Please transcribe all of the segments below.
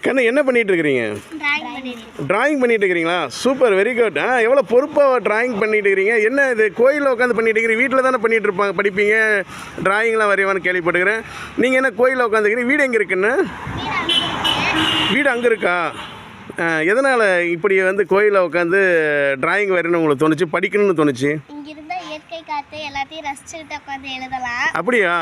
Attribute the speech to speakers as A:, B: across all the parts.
A: கண்ணு என்ன பண்ணிட்டு இருக்கிறீங்க? டிராயிங் பண்ணிட்டு இருக்கிறீங்களா? Super, very good. எவ்வளோ பொறுப்பாக டிராயிங் பண்ணிட்டு இருக்கிறீங்க. என்ன இது கோயிலில் உட்காந்து பண்ணிட்டு இருக்கிறீங்க? வீட்டில் தானே பண்ணிட்டு இருப்பாங்க, படிப்பீங்க, டிராயிங்லாம் வரைவான்னு கேள்விப்பட்டுக்கிறேன். நீங்கள் என்ன கோயிலில் உட்காந்துக்கிறீங்க? வீடு எங்கே இருக்குன்னு? வீடு அங்கே இருக்கா? எதனால் இப்படி வந்து கோயிலில் உட்காந்து டிராயிங் வரையணும்னு உங்களுக்கு தோணுச்சு, படிக்கணும்னு தோணுச்சு?
B: இயற்கை காத்து எல்லாத்தையும் ரசிச்சுட்டு உட்காந்து எழுதலாம்.
A: அப்படியா?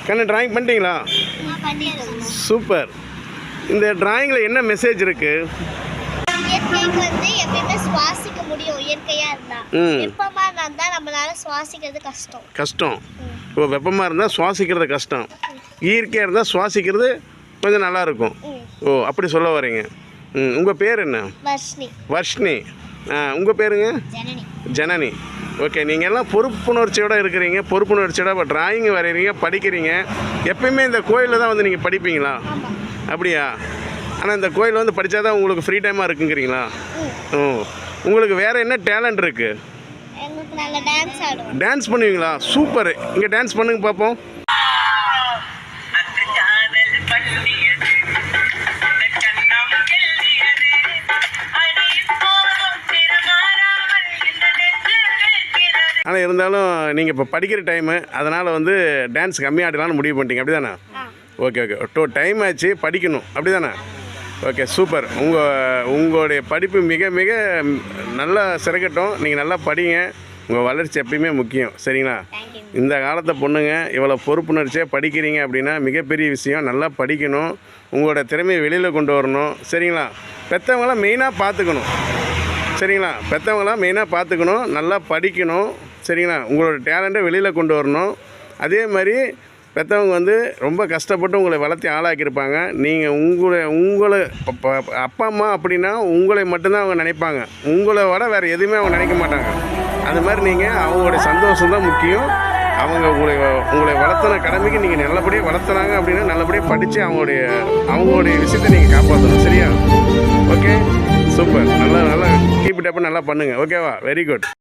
A: கண்ணு டிராயிங் பண்ணிட்டீங்களா? சூப்பர். இந்த டிராயிங்கில் என்ன மெசேஜ் இருக்குது?
B: இயற்கைக்கு வந்து எப்பயுமே சுவாசிக்க முடியும் இயற்கையா இருந்தா. வெப்பமா இருந்தா நம்மளால சுவாசிக்கிறது கஷ்டம்.
A: இப்போ வெப்பமாக இருந்தால் சுவாசிக்கிறது கஷ்டம், இயற்கையாக இருந்தால் சுவாசிக்கிறது கொஞ்சம் நல்லா இருக்கும். ஓ, அப்படி சொல்ல வரீங்க. உங்கள் பேர் என்ன? வர்ஷினி. உங்கள் பேருங்க? ஜனனி. ஓகே, நீங்கள் எல்லாம் பொறுப்புணர்ச்சியோடு இருக்கிறீங்க. பொறுப்புணர்ச்சியோட இப்போ டிராயிங் வரைகிறீங்க, படிக்கிறீங்க. எப்பயுமே இந்த கோயிலில் தான் வந்து நீங்கள் படிப்பீங்களா? அப்படியா? ஆனால் இந்த கோயில் வந்து படித்தா தான் உங்களுக்கு ஃப்ரீ டைமாக இருக்குங்கிறீங்களா? உங்களுக்கு வேறு என்ன டேலண்ட் இருக்குது? டான்ஸ் பண்ணுவீங்களா? சூப்பர். இங்கே டான்ஸ் பண்ணுங்க பார்ப்போம். ஆனால் இருந்தாலும் நீங்கள் இப்போ படிக்கிற டைமு, அதனால் வந்து டான்ஸ் கம்மியாடலான்னு முடிவு பண்ணிட்டீங்க, அப்படி தானே? ஓகே. டைம் ஆச்சு, படிக்கணும், அப்படி தானே? Okay, super. உங்களுடைய படிப்பு மிக மிக நல்லா சிறக்கட்டும். நீங்கள் நல்லா படிங்க. உங்கள் வளர்ச்சி எப்பயுமே முக்கியம், சரிங்களா? இந்த காலத்தை பொண்ணுங்க இவ்வளோ பொறுப்புணர்ச்சியாக படிக்கிறீங்க அப்படின்னா மிகப்பெரிய விஷயம். நல்லா படிக்கணும், உங்களோட திறமையை வெளியில் கொண்டு வரணும், சரிங்களா? பெற்றவங்களாம் மெயினாக பார்த்துக்கணும், சரிங்களா? பெற்றவங்களாம் மெயினாக பார்த்துக்கணும், நல்லா படிக்கணும், சரிங்களா? உங்களோட டேலண்ட்டை வெளியில் கொண்டு வரணும். அதே மாதிரி பெற்றவங்க வந்து ரொம்ப கஷ்டப்பட்டு உங்களை வளர்த்தி ஆளாக்கியிருப்பாங்க. நீங்கள் உங்களை அப்பா அம்மா அப்படின்னா உங்களை மட்டும்தான் அவங்க நினைப்பாங்க, உங்களை விட வேறு எதுவுமே அவங்க நினைக்க மாட்டாங்க. அது மாதிரி நீங்கள் அவங்களுடைய சந்தோஷம்தான் முக்கியம். அவங்க உங்களை வளர்த்துன கடமைக்கு நீங்கள் நல்லபடியாக வளர்த்துனாங்க அப்படின்னா நல்லபடியாக படித்து அவங்களுடைய விஷயத்தை நீங்கள் காப்பாற்றணும், சரியா? Okay, super. நல்லா கீப் இட் அப், நல்லா பண்ணுங்கள், ஓகேவா? Very good.